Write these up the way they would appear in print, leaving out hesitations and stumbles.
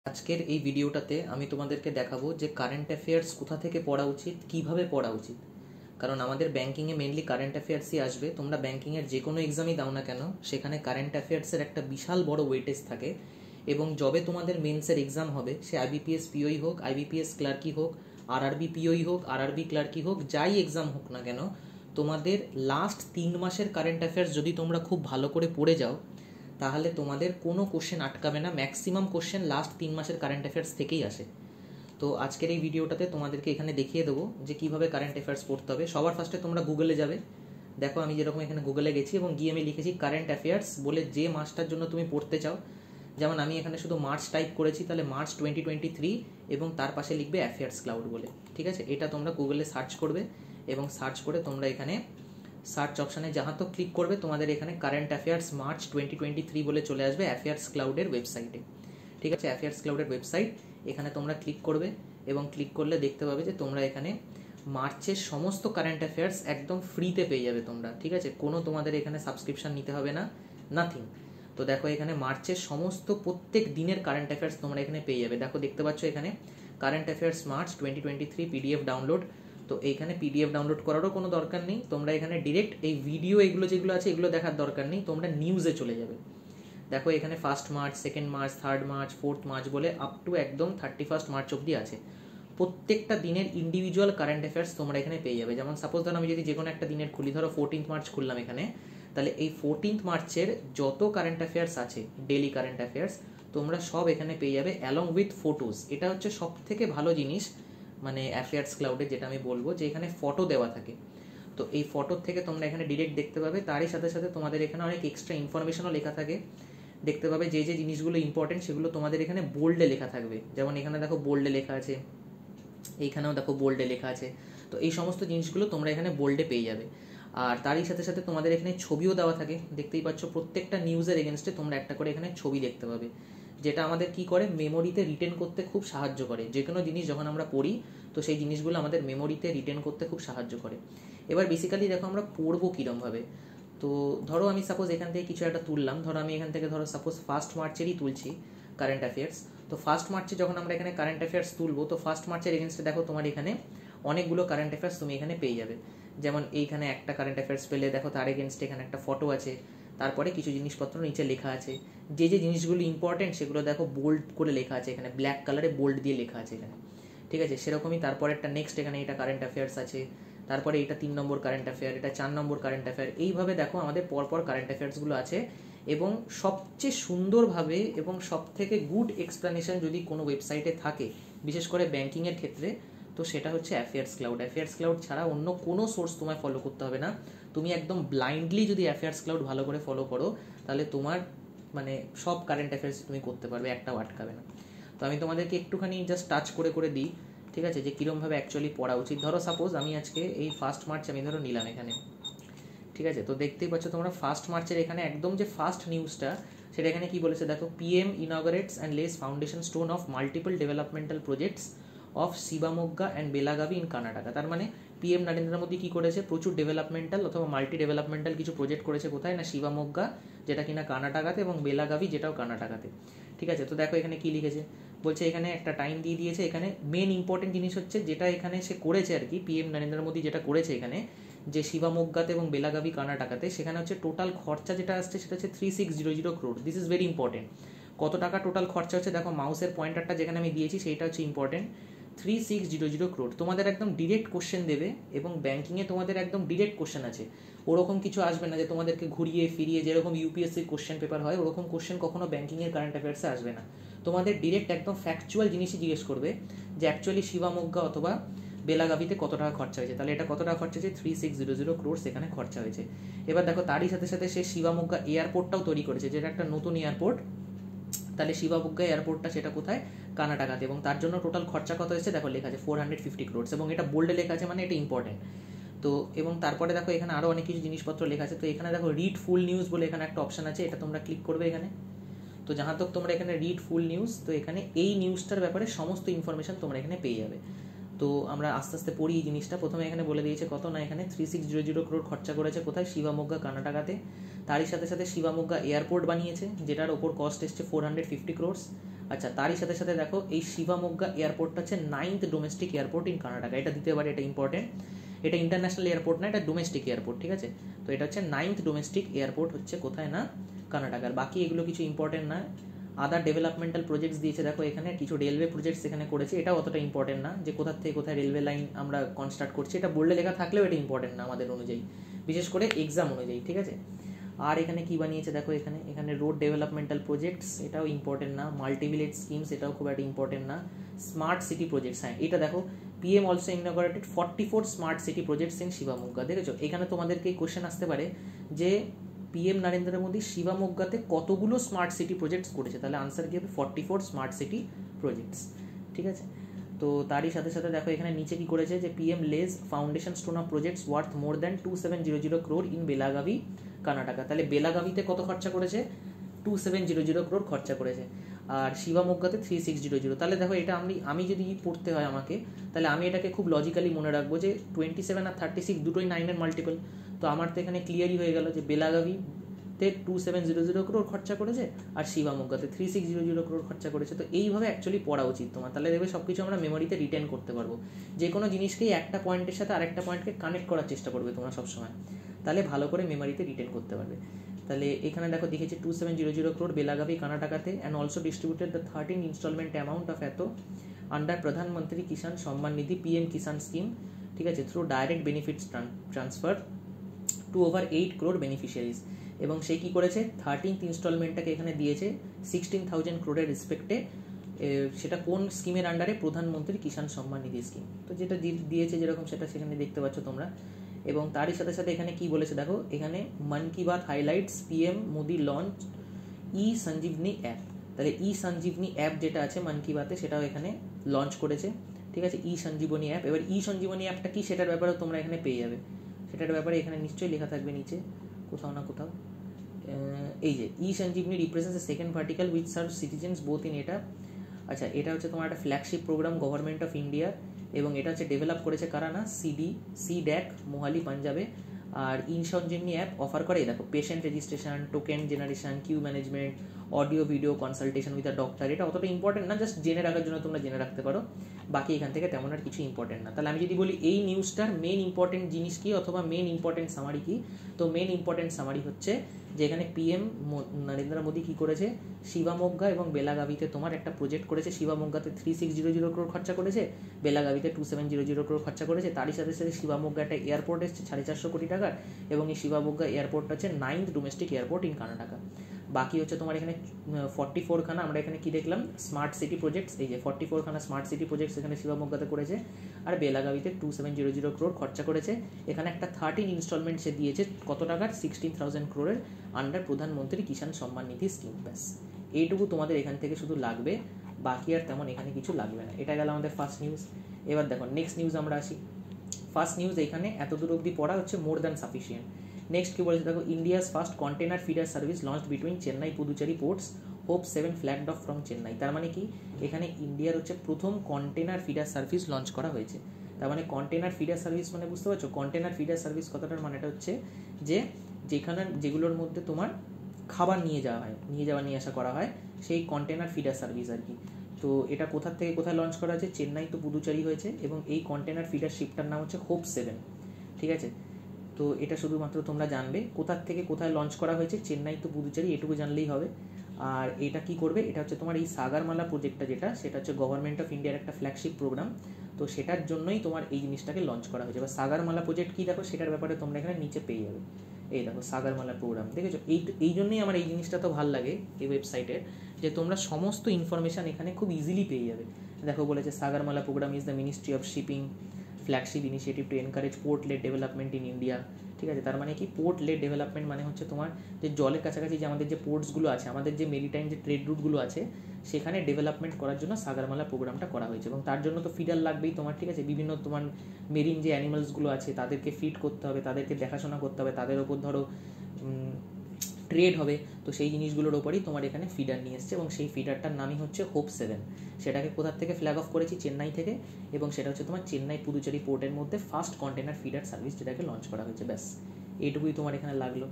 আজকের এই ভিডিওটাতে আমি তোমাদেরকে দেখাবো যে কারেন্ট অ্যাফেয়ার্স কোথা থেকে পড়া উচিত, কিভাবে পড়া উচিত। কারণ আমাদের ব্যাংকিংয়ে মেনলি কারেন্ট অ্যাফেয়ার্সই আসবে। তোমরা ব্যাংকিংয়ের যে কোনো এক্সামই দাও না কেন, সেখানে কারেন্ট অ্যাফেয়ার্সের একটা বিশাল বড় ওয়েটেজ থাকে। এবং যবে তোমাদের মেন্সের এক্সাম হবে, সে আইবিপিএস পিওই হোক, আইবিপিএস ক্লার্কই হোক, আরআরবি পিওই হোক, আরআরবি ক্লার্কই হোক, যাই এক্সাম হোক না কেন, তোমাদের লাস্ট 3 মাসের কারেন্ট অ্যাফেয়ার্স যদি তোমরা খুব ভালো করে পড়ে যাও, তাহলে তোমাদের কোনো কোশ্চেন আটকাবে না। ম্যাক্সিমাম কোশ্চেন লাস্ট 3 মাসের কারেন্ট অ্যাফেয়ার্স থেকেই আসে। তো আজকের এই ভিডিওটাতে তোমাদেরকে এখানে দেখিয়ে দেবো যে কীভাবে কারেন্ট অ্যাফেয়ার্স পড়তে হবে। সবার ফার্স্টে তোমরা গুগলে যাবে। দেখো আমি যেরকম এখানে গুগলে গেছি এবং গিয়ে আমি লিখেছি কারেন্ট অ্যাফেয়ার্স বলে যে মাসটার জন্য তুমি পড়তে চাও। যেমন আমি এখানে শুধু মার্চ টাইপ করেছি, তাহলে মার্চ 2023 এবং তার পাশে লিখবে অ্যাফেয়ার্স ক্লাউড বলে। ঠিক আছে, এটা তোমরা গুগলে সার্চ করবে এবং সার্চ করে তোমরা এখানে সার্চ অপশানে যাহা তো ক্লিক করবে, তোমাদের এখানে কারেন্ট অ্যাফেয়ার্স মার্চ 2023 বলে চলে আসবে অ্যাফেয়ার্স ক্লাউডের ওয়েবসাইটে। ঠিক আছে, অ্যাফেয়ার্স ক্লাউডের ওয়েবসাইট, এখানে তোমরা ক্লিক করবে এবং ক্লিক করলে দেখতে পাবে যে তোমরা এখানে মার্চের সমস্ত কারেন্ট অ্যাফেয়ার্স একদম ফ্রিতে পেয়ে যাবে তোমরা। ঠিক আছে, কোনো তোমাদের এখানে সাবস্ক্রিপশন নিতে হবে না, নাথিং। তো দেখো এখানে মার্চের সমস্ত প্রত্যেক দিনের কারেন্ট অ্যাফেয়ার্স তোমরা এখানে পেয়ে যাবে। দেখো দেখতে পাচ্ছ এখানে current affairs March 2023 PDF download. তো এইখানে পিডিএফ ডাউনলোড করারও কোনো দরকার নেই, তোমরা এখানে ডিরেক্ট এই ভিডিও এগুলো যেগুলো আছে এগুলো দেখার দরকার নেই, তোমরা নিউজে চলে যাবে। দেখো এখানে 1 মার্চ, 2 মার্চ, 3 মার্চ, 4 মার্চ বলে আপ টু একদম 31 মার্চ অবধি আছে। প্রত্যেকটা দিনের ইন্ডিভিজুয়াল কারেন্ট অ্যাফেয়ার্স তোমরা এখানে পেয়ে যাবে। যেমন সাপোজ ধরো আমি যদি যে কোনো একটা দিনের খুলি, ধরো 14 মার্চ খুললাম এখানে, তাহলে এই 14 মার্চের যত কারেন্ট অ্যাফেয়ার্স আছে, ডেলি কারেন্ট অ্যাফেয়ার্স, তোমরা সব এখানে পেয়ে যাবে অ্যালং উইথ ফটোজ। এটা হচ্ছে সব থেকে ভালো জিনিস মানে অ্যাফেয়ার্স ক্লাউডে, যেটা আমি বলবো যে এখানে ফটো দেওয়া থাকে। তো এই ফটোর থেকে তোমরা এখানে ডিরেক্ট দেখতে পাবে। তারই সাথে সাথে তোমাদের এখানে অনেক এক্সট্রা ইনফরমেশনও লেখা থাকে। দেখতে পাবে যে যে জিনিসগুলো ইম্পর্টেন্ট সেগুলো তোমাদের এখানে বোল্ডে লেখা থাকবে। যেমন এখানে দেখো বোল্ডে লেখা আছে, এইখানেও দেখো বোল্ডে লেখা আছে। তো এই সমস্ত জিনিসগুলো তোমরা এখানে বোল্ডে পেয়ে যাবে। আর তারই সাথে সাথে তোমাদের এখানে ছবিও দেওয়া থাকে। দেখতেই পাচ্ছ প্রত্যেকটা নিউজের এগেনস্টে তোমরা একটা করে এখানে ছবি দেখতে পাবে, যেটা আমাদের কি করে, মেমোরিতে রিটেন করতে খুব সাহায্য করে। যে কোনো জিনিস যখন আমরা পড়ি, তো সেই জিনিসগুলো আমাদের মেমোরিতে রিটেন করতে খুব সাহায্য করে। এবার বেসিক্যালি দেখো আমরা পড়বো কীরমভাবে। তো ধরো আমি সাপোজ এখান থেকে কিছু একটা তুললাম, ধরো আমি এখান থেকে ধরো সাপোজ 1 মার্চেরই তুলছি কারেন্ট অ্যাফেয়ার্স। তো 1 মার্চে যখন আমরা এখানে কারেন্ট অ্যাফেয়ার্স তুলবো, তো 1 মার্চের এগেনস্টে দেখো তোমার এখানে অনেকগুলো কারেন্ট অ্যাফেয়ার্স তুমি এখানে পেয়ে যাবে। যেমন এইখানে একটা কারেন্ট অ্যাফেয়ার্স পেলে দেখো তার এগেনস্টে এখানে একটা ফটো আছে, তারপরে কিছু জিনিসপত্র নিচে লেখা আছে। যে যে জিনিসগুলো ইম্পর্টেন্ট সেগুলো দেখো বোল্ড করে লেখা আছে, এখানে ব্ল্যাক কালারে বোল্ড দিয়ে লেখা আছে এখানে। ঠিক আছে, সেরকমই তারপরে একটা নেক্সট এখানে এটা কারেন্ট অ্যাফেয়ার্স আছে, তারপরে এটা 3 নম্বর কারেন্ট অ্যাফেয়ার, এটা 4 নম্বর কারেন্ট অ্যাফেয়ার। এইভাবে দেখো আমাদের পরপর কারেন্ট অ্যাফেয়ার্সগুলো আছে। এবং সবচেয়ে সুন্দরভাবে এবং সবথেকে গুড এক্সপ্লেনেশন যদি কোনো ওয়েবসাইটে থাকে, বিশেষ করে ব্যাংকিংয়ের ক্ষেত্রে, তো সেটা হচ্ছে অ্যাফেয়ার্স ক্লাউড। অ্যাফেয়ার্স ক্লাউড ছাড়া অন্য কোনো সোর্স তোমায় ফলো করতে হবে না। তুমি একদম ব্লাইন্ডলি যদি অ্যাফেয়ার্স ক্লাউড ভালো করে ফলো করো, তাহলে তোমার মানে সব কারেন্ট অ্যাফেয়ার্স তুমি করতে পারবে, একটাও আটকাবে না। তো আমি তোমাদেরকে একটুখানি জাস্ট টাচ করে করে দিই, ঠিক আছে, যে কীরমভাবে অ্যাকচুয়ালি পড়া উচিত। ধরো সাপোজ আমি আজকে এই 1 মার্চ আমি ধরো নিলাম এখানে। ঠিক আছে, তো দেখতেই পাচ্ছ তোমরা 1 মার্চের এখানে একদম যে ফার্স্ট নিউজটা, সেটা এখানে কি বলেছে দেখো, PM inaugurates and lays foundation stone of multiple developmental projects of Shivamogga and Belagavi in Karnataka. তার মানে পিএম নরেন্দ্র মোদী কী করেছে, প্রচুর ডেভেলপমেন্টাল অথবা মাল্টি ডেভেলপমেন্টাল কিছু প্রজেক্ট করেছে। কোথায় না, শিবামোগ্গা যেটা কিনা কর্ণাটকাতে, এবং বেলাগাভি যেটাও কর্ণাটকাতে। ঠিক আছে, তো দেখো এখানে কি লিখেছে, বলছে এখানে একটা টাইম দিয়ে দিয়েছে। এখানে মেন ইম্পর্টেন্ট জিনিস হচ্ছে যেটা এখানে সে করেছে আর কি, পিএম নরেন্দ্র মোদী যেটা করেছে এখানে, যে শিবামোগ্গাতে এবং বেলাগাভি কর্ণাটকাতে, সেখানে হচ্ছে টোটাল খরচা যেটা আসছে সেটা হচ্ছে 3600 crore। This is very important. কত টাকা টোটাল খরচা হচ্ছে দেখো, মাউসের পয়েন্টারটা যেখানে আমি দিয়েছি সেইটা হচ্ছে ইম্পর্টেন্ট, 3600 crore। তোমাদের একদম ডিরেক্ট কোশ্চেন দেবে, এবং ব্যাঙ্কিংয়ে তোমাদের একদম ডিরেক্ট কোশ্চেন আছে। ওরকম কিছু আসবে না যে তোমাদেরকে ঘুরিয়ে ফিরিয়ে, যেরকম ইউপিএসসির কোশ্চেন পেপার হয় ওরকম কোশ্চেন কখনো ব্যাঙ্কিংয়ের কারেন্ট অ্যাফেয়ার্সে আসবে না। তোমাদের ডিরেক্ট একদম ফ্যাকচুয়াল জিনিসই জিজ্ঞেস করবে যে অ্যাকচুয়ালি শিবামোগ্গা অথবা বেলাগাভিতে কত টাকা খরচা হয়েছে। তাহলে এটা কত টাকা খরচা হয়েছে, 3600 crore এখানে খরচা হয়েছে। এবার দেখো তারই সাথে সাথে সে শিবামোগ্গা এয়ারপোর্টটাও তৈরি করেছে, যেটা একটা নতুন এয়ারপোর্ট। তাহলে শিবামোগ্গা এয়ারপোর্টটা সেটা কোথায়, কর্ণাটকাতে, এবং তার জন্য টোটাল খরচা কত হয়েছে দেখো লেখা আছে 450 crore, এবং এটা বোল্ডে লেখা আছে, মানে এটা ইম্পর্টেন্ট। তো এবং তারপরে দেখো এখানে আরও অনেক কিছু জিনিসপত্র লেখা আছে। তো এখানে দেখো রিড ফুল নিউজ বলে এখানে একটা অপশন আছে, এটা তোমরা ক্লিক করবে এখানে। তো যাহা তক তোমরা এখানে রিড ফুল নিউজ, তো এখানে এই নিউজটার ব্যাপারে সমস্ত ইনফরমেশন তোমরা এখানে পেয়ে যাবে। তো আমরা আস্তে আস্তে পড়ি এই জিনিসটা। প্রথমে এখানে বলে দিয়েছে কত না, এখানে 3600 crore খরচা করেছে কোথায়, শিবামোগ্গা কর্ণাটকাতে। তারই সাথে সাথে শিবামোগ্গা এয়ারপোর্ট বানিয়েছে, যেটার ওপর কস্ট এসছে 450 crore। আচ্ছা, তারই সাথে সাথে দেখো এই শিবামোগ্গা এয়ারপোর্টটা হচ্ছে 9th domestic airport in Karnataka. এটা দিতে পারে, এটা ইম্পর্টেন্ট। এটা ইন্টারন্যাশনাল এয়ারপোর্ট না, এটা ডোমেস্টিক এয়ারপোর্ট, ঠিক আছে। তো এটা হচ্ছে 9th ডোমেস্টিক এয়ারপোর্ট হচ্ছে কোথায় না, কর্ণাটকার। বাকি এগুলো কিছু ইম্পর্টেন্ট না। আদার ডেভেলপমেন্টাল প্রজেক্টস দিয়েছে দেখো এখানে, কিছু রেলওয়ে প্রজেক্টস এখানে করেছে, এটাও অতটা ইম্পর্টেন্ট না যে কোথা থেকে কোথায় রেলওয়ে লাইন আমরা কনস্ট্রাক্ট করছি, এটা বোর্ডে লেখা থাকলেও এটা ইম্পর্টেন্ট না আমাদের অনুযায়ী, বিশেষ করে এক্সাম অনুযায়ী, ঠিক আছে। আর এখানে কি বানিয়েছে দেখো এখানে রোড ডেভেলপমেন্টাল প্রজেক্টস, এটাও ইম্পর্টেন্ট না। মাল্টিভিলেজ স্কিমস, এটাও খুব একটা ইম্পর্টেন্ট না। স্মার্ট সিটি প্রজেক্টস, হ্যাঁ এটা দেখো, PM also inaugurated 44 smart city projects in Shivamogga. দেখেছো এখানে তোমাদেরকে কোশ্চেন আসতে পারে যে পিএম নরেন্দ্র মোদী শিবামোগ্গাতে কতগুলো স্মার্ট সিটি প্রজেক্টস করেছে, তাহলে আনসার কি হবে 44 স্মার্ট সিটি প্রজেক্টস, ঠিক আছে। তো তারই সাথে সাথে দেখো এখানে নিচে কি করেছে যে পিএম লেজ foundation stone of projects worth more than 2700 crore in Belagavi Karnataka. তাহলে বেলাগাভিতে কত খরচা করেছে, 2700 ক্রোর খরচা করেছে, আর শিবামোগ্গাতে 3600। তাহলে দেখো এটা আমি যদি পড়তে হয় আমাকে, তাহলে আমি এটাকে খুব লজিক্যালি মনে রাখবো যে 27 আর 36 দুটোই 9-এর মাল্টিপল। তো আমার তো এখানে ক্লিয়ারই হয়ে গেল যে বেলাগাভিতে 2700 ক্রোর খরচা করেছে আর শিবামোগ্গাতে 3600 ক্রোর খরচা করেছে। তো এইভাবে অ্যাকচুয়ালি পড়া উচিত তোমার, তাহলে দেখবে সব কিছু আমরা মেমোরিতে রিটেন করতে পারবো। যে কোনো জিনিসকেই একটা পয়েন্টের সাথে আরেকটা পয়েন্টকে কানেক্ট করার চেষ্টা করবে তোমরা সবসময়, তাহলে ভালো করে মেমোরিতে রিটেন করতে পারবে। তাহলে এখানে দেখো দেখেছি 2700 crore Belagavi কর্ণাটকাতে, and also distributed the 13 instalment amount of এত আন্ডার প্রধানমন্ত্রী কিষাণ সম্মান নিধি পিএম কিষাণ স্কিম, ঠিক আছে, through direct benefits transfer to over 8 crore beneficiaries. এবং সে কী করেছে, 13th ইনস্টলমেন্টটাকে এখানে দিয়েছে 16,000 ক্রোরের রেসপেক্টে। সেটা কোন স্কিমের আন্ডারে, প্রধানমন্ত্রী কিষাণ সম্মান নিধি স্কিম। তো যেটা দিয়েছে যেরকম সেটা সেখানে দেখতে পাচ্ছ তোমরা। এবং তারই সাথে সাথে এখানে কি বলেছে দেখো, এখানে মন কি Baat highlights PM Modi launch ই সঞ্জীবনী অ্যাপ। তাহলে ই সঞ্জীবনী অ্যাপ যেটা আছে মন কি বাতে, সেটাও এখানে লঞ্চ করেছে, ঠিক আছে, ই সঞ্জীবনী অ্যাপ। এবার ই সঞ্জীবনী অ্যাপটা কি সেটার ব্যাপারেও তোমরা এখানে পেয়ে যাবে, সেটার ব্যাপারে এখানে নিশ্চয়ই লেখা থাকবে নিচে কোথাও না কোথাও। এই যে e Sanjeevani represents a second vertical which serve citizens both in এটা। আচ্ছা, এটা হচ্ছে তোমার একটা flagship program government of India, এবং এটা হচ্ছে ডেভেলপ করেছে কারা না, সিড্যাক মোহালি পাঞ্জাবে। আর ই সঞ্জীবনী অ্যাপ অফার করে দেখো patient registration, token generation, queue management, audio video consultation with a doctor. এটা অতটা ইম্পর্টেন্ট না, জাস্ট জেনে রাখার জন্য তোমরা জেনে রাখতে পারো, বাকি এখান থেকে তেমন আর কিছু ইম্পর্টেন্ট না। তাহলে আমি যদি বলি এই নিউজটার মেন ইম্পর্টেন্ট জিনিস কি অথবা মেন ইম্পর্টেন্ট সামারি কি, তো মেন ইম্পর্টেন্ট সামারি হচ্ছে যে এখানে পিএম নরেন্দ্র মোদী কী করেছে, শিবামোগ্গা এবং বেলাগাভিতে তোমার একটা প্রজেক্ট করেছে। শিবামোগ্গাতে 3600 ক্রোর খরচা করেছে, বেলাগাভিতে 2700 ক্রোর খরচা করেছে। তারই সাথে সাথে শিবামোগ্গা একটা এয়ারপোর্ট এসছে 450 কোটি টাকার, এবং এই শিবামোগ্গা এয়ারপোর্টটা হচ্ছে 9th domestic airport in Karnataka. বাকি হচ্ছে তোমার এখানে 44 খানা, আমরা এখানে কি দেখলাম, স্মার্ট সিটি প্রজেক্টস। এই যে 44 খানা স্মার্ট সিটি প্রজেক্টস এখানে শিবামোগ্গাতে করেছে, আর বেলাগাভিতে 2700 ক্রোর খরচা করেছে। এখানে একটা 13 ইনস্টলমেন্ট সে দিয়েছে কত টাকার, 16,000 ক্রোরের, আন্ডার প্রধানমন্ত্রী কিষাণ সম্মান নিধি স্কিম। ব্যাস এইটুকু তোমাদের এখান থেকে শুধু লাগবে, বাকি আর তেমন এখানে কিছু লাগবে না। এটা গেল আমাদের ফার্স্ট নিউজ। এবার দেখো নেক্সট নিউজ আমরা আসি। ফার্স্ট নিউজ এখানে এতদূর অবধি পড়া হচ্ছে মোর দ্যান সাফিসিয়েন্ট। নেক্সট কি বলেছে দেখো, India's first container feeder service launch between Chennai Puducherry ports, hope 7 flagged of from Chennai. তার মানে কি, এখানে ইন্ডিয়ার হচ্ছে প্রথম কন্টেনার ফিডার সার্ভিস লঞ্চ করা হয়েছে। তার মানে কন্টেনার ফিডার সার্ভিস মানে বুঝতে পারছো, কন্টেনার ফিডার সার্ভিস কথাটার মানেটা হচ্ছে যে যেগুলোর মধ্যে তোমার খাবার নিয়ে আসা করা হয়, সেই কন্টেনার ফিডার সার্ভিস আর কি। তো এটা কোথা থেকে কোথায় লঞ্চ করা হয়েছে, চেন্নাই তো পুদুচেরি হয়েছে, এবং এই কন্টেনার ফিডার শিপটার নাম হচ্ছে হোপ 7, ঠিক আছে। তো এটা শুধুমাত্র তোমরা জানবে কোথার থেকে কোথায় লঞ্চ করা হয়েছে, চেন্নাই তো পুদুচেরি, এটুকু জানলেই হবে। আর এটা কি করবে, এটা হচ্ছে তোমার এই সাগরমালা প্রজেক্টটা যেটা, সেটা হচ্ছে গভর্নমেন্ট অফ ইন্ডিয়ার একটা ফ্ল্যাগশিপ প্রোগ্রাম। তো সেটার জন্যই তোমার এই জিনিসটাকে লঞ্চ করা হয়েছে। বা সাগরমালা প্রজেক্ট কি দেখো, সেটার ব্যাপারে তোমরা এখানে নিচে পেয়ে যাবে। এই দেখো সাগরমালা প্রোগ্রাম, দেখেছো। এই জন্যই আমার এই জিনিসটা তো ভালো লাগে এই ওয়েবসাইটের, যে তোমরা সমস্ত ইনফরমেশান এখানে খুব ইজিলি পেয়ে যাবে। দেখো বলেছে Sagarmala programme is the ministry of shipping flagship initiative to encourage port led development in India, ঠিক আছে। তার মানে কি, পোর্ট লেড ডেভেলপমেন্ট মানে হচ্ছে তোমার যে জলের কাছাকাছি যে আমাদের যে পোর্টসগুলো আছে, আমাদের যে মেরিটাইম যে ট্রেড রুটগুলো আছে, সেখানে ডেভেলপমেন্ট করার জন্য সাগরমালা প্রোগ্রামটা করা হয়েছে। এবং তার জন্য তো ফিডার লাগবেই তোমার, ঠিক আছে। বিভিন্ন তোমার মেরিন যে অ্যানিমালসগুলো আছে তাদেরকে ফিড করতে হবে, তাদেরকে দেখাশোনা করতে হবে, তাদের ওপর ধরো ট্রেড হবে। তো সেই জিনিসগুলোর ওপরই তোমার এখানে ফিডার নিয়ে এসছে, এবং সেই ফিডারটার নামই হচ্ছে হোপ 7। সেটাকে কোথার থেকে ফ্ল্যাগ অফ করেছি, চেন্নাই থেকে, এবং সেটা হচ্ছে তোমার চেন্নাই পুদুচেরি পোর্টের মধ্যে ফার্স্ট কন্টেনার ফিডার সার্ভিস যেটাকে লঞ্চ করা হয়েছে। ব্যাস এইটুকুই তোমার এখানে লাগলো।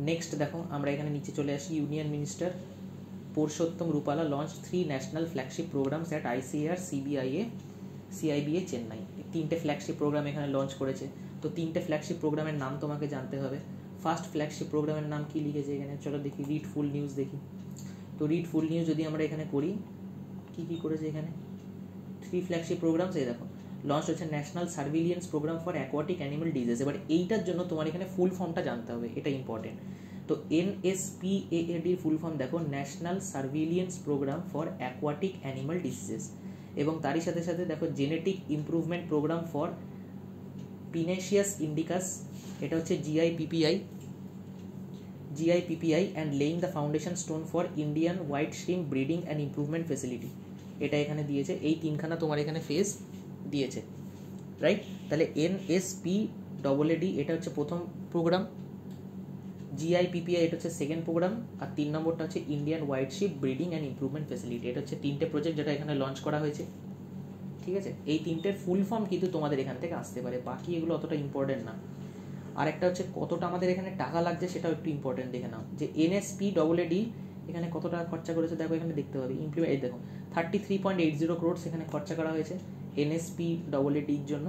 নেক্সট দেখো আমরা এখানে নিচে চলে আসি, union minister Purushottam Rupala launch 3 national flagship programs at ICAR CIBA Chennai. 3টে ফ্ল্যাগশিপ প্রোগ্রাম এখানে লঞ্চ করেছে। তো 3টে ফ্ল্যাগশিপ প্রোগ্রামের নাম তোমাকে জানতে হবে। ফার্স্ট ফ্ল্যাগশিপ প্রোগ্রামের নাম কি লিখেছে এখানে, চলো দেখি, রিড ফুল নিউজ দেখি। তো রিড ফুল নিউজ যদি আমরা এখানে করি, কি করেছে এখানে, 3 ফ্ল্যাগশিপ প্রোগ্রামস, এই দেখো লঞ্চ হচ্ছে national surveillance programme for aquatic animal disease. এবার এইটার জন্য তোমার এখানে ফুল ফর্মটা জানতে হবে, এটা ইম্পর্টেন্ট। তো NSPAAD ফুল ফর্ম দেখো, national surveillance programme for aquatic animal diseases. এবং তারই সাথে সাথে দেখো genetic improvement program for penaeus indicus, এটা হচ্ছে GIPPI and laying the foundation stone for Indian white shrimp breeding and improvement facility, এটা এখানে দিয়েছে। এই 3খানা তোমার এখানে ফেজ দিয়েছে, রাইট। তাহলে NSPAAD এটা হচ্ছে প্রথম প্রোগ্রাম, GIPPI এটা হচ্ছে সেকেন্ড প্রোগ্রাম, আর 3 নম্বরটা হচ্ছে Indian white sheep breeding and improvement facility. এটা হচ্ছে 3টে প্রজেক্ট যেটা এখানে লঞ্চ করা হয়েছে, ঠিক আছে। এই 3টের ফুল ফর্ম কিন্তু তোমাদের এখান থেকে আসতে পারে, বাকি এগুলো অতটা ইম্পর্টেন্ট না। আর একটা হচ্ছে কতটা আমাদের এখানে টাকা লাগছে সেটাও একটু ইম্পর্টেন্ট দেখে নাও, যে NSPAAD এখানে কত টাকা খরচা করেছে দেখো, এখানে দেখতে পাবে ইমপ্লিমেন্ট, এই দেখো 33.80 crores এখানে খরচা করা হয়েছে NSPAAD এর জন্য।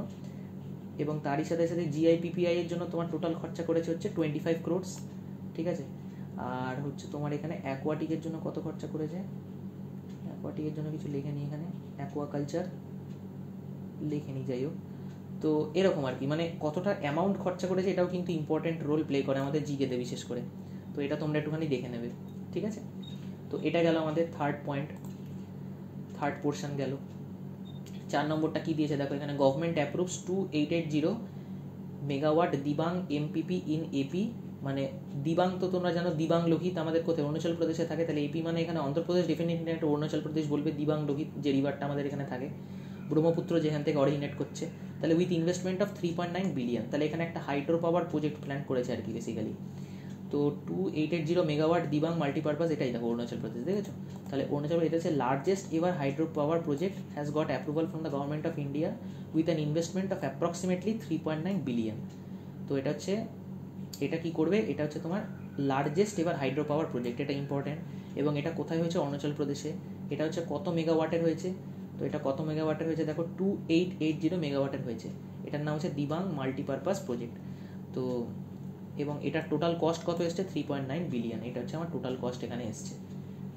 এবং তারই সাথে সাথে GIPPI এর জন্য তোমার টোটাল খরচা করেছে হচ্ছে 25 crores, ঠিক আছে। আর হচ্ছে তোমার এখানে অ্যাকোয়াটিকের জন্য কত খরচা করেছে, অ্যাকোয়াটিকের জন্য কিছু লেখেনি এখানে, অ্যাকোয়াকালচার লেখেনি, যাই হোক। তো এরকম আর কি, মানে কতটা অ্যামাউন্ট খরচা করেছে এটাও কিন্তু ইম্পর্টেন্ট রোল প্লে করে আমাদের জিকেতে বিশেষ করে। তো এটা তোমরা একটুখানি দেখে নেবে, ঠিক আছে। তো এটা গেল আমাদের থার্ড পোর্শন গেল। 4 নম্বরটা কি দিয়েছে দেখো এখানে, government approves 2880 megawatt Dibang MPP in AP. মানে দিবাং তো তোমরা জানো, দিবাং লোহিত আমাদের কোথায়, অরুণাচল প্রদেশে থাকে। তাহলে এপি মানে এখানে অন্ধ্রপ্রদেশ, ডেফিনেটলি একটা অরুণাচল প্রদেশ বলবে। দিবাং লোহিত যে রিভারটা আমাদের এখানে থাকে, ব্রহ্মপুত্র যেখান থেকে অরিজিনেট করছে। তাহলে উইথ ইনভেস্টমেন্ট অফ 3.9 বিলিয়ন, তাহলে এখানে একটা হাইড্রো পাওয়ার প্রজেক্ট প্ল্যান করেছে আর কি বেসিক্যালি। তো 2880 মেগাওয়াট দিবাং মাল্টিপারপাস, এটাই দেখো অরুণাচল প্রদেশ, দেখেছো। তাহলে অরুণাচল এটা হচ্ছে largest ever hydro power project, has got approval from the government of India with an investment of approximately 3.9 billion. তো এটা হচ্ছে, এটা কি করবে, এটা হচ্ছে তোমার largest ever hydro power project, এটা ইম্পর্টেন্ট। এবং এটা কোথায় হয়েছে, অরুণাচল প্রদেশে। এটা হচ্ছে কত মেগাওয়াটের হয়েছে, তো এটা কত মেগাওয়াটের হয়েছে দেখো, 2880 মেগাওয়াটের হয়েছে। এটার নাম হচ্ছে দিবাং মাল্টিপারপাস প্রজেক্ট। তো এবং এটার টোটাল কস্ট কত এসছে, 3.9 বিলিয়ন, এটা হচ্ছে আমার টোটাল কস্ট এখানে এসছে,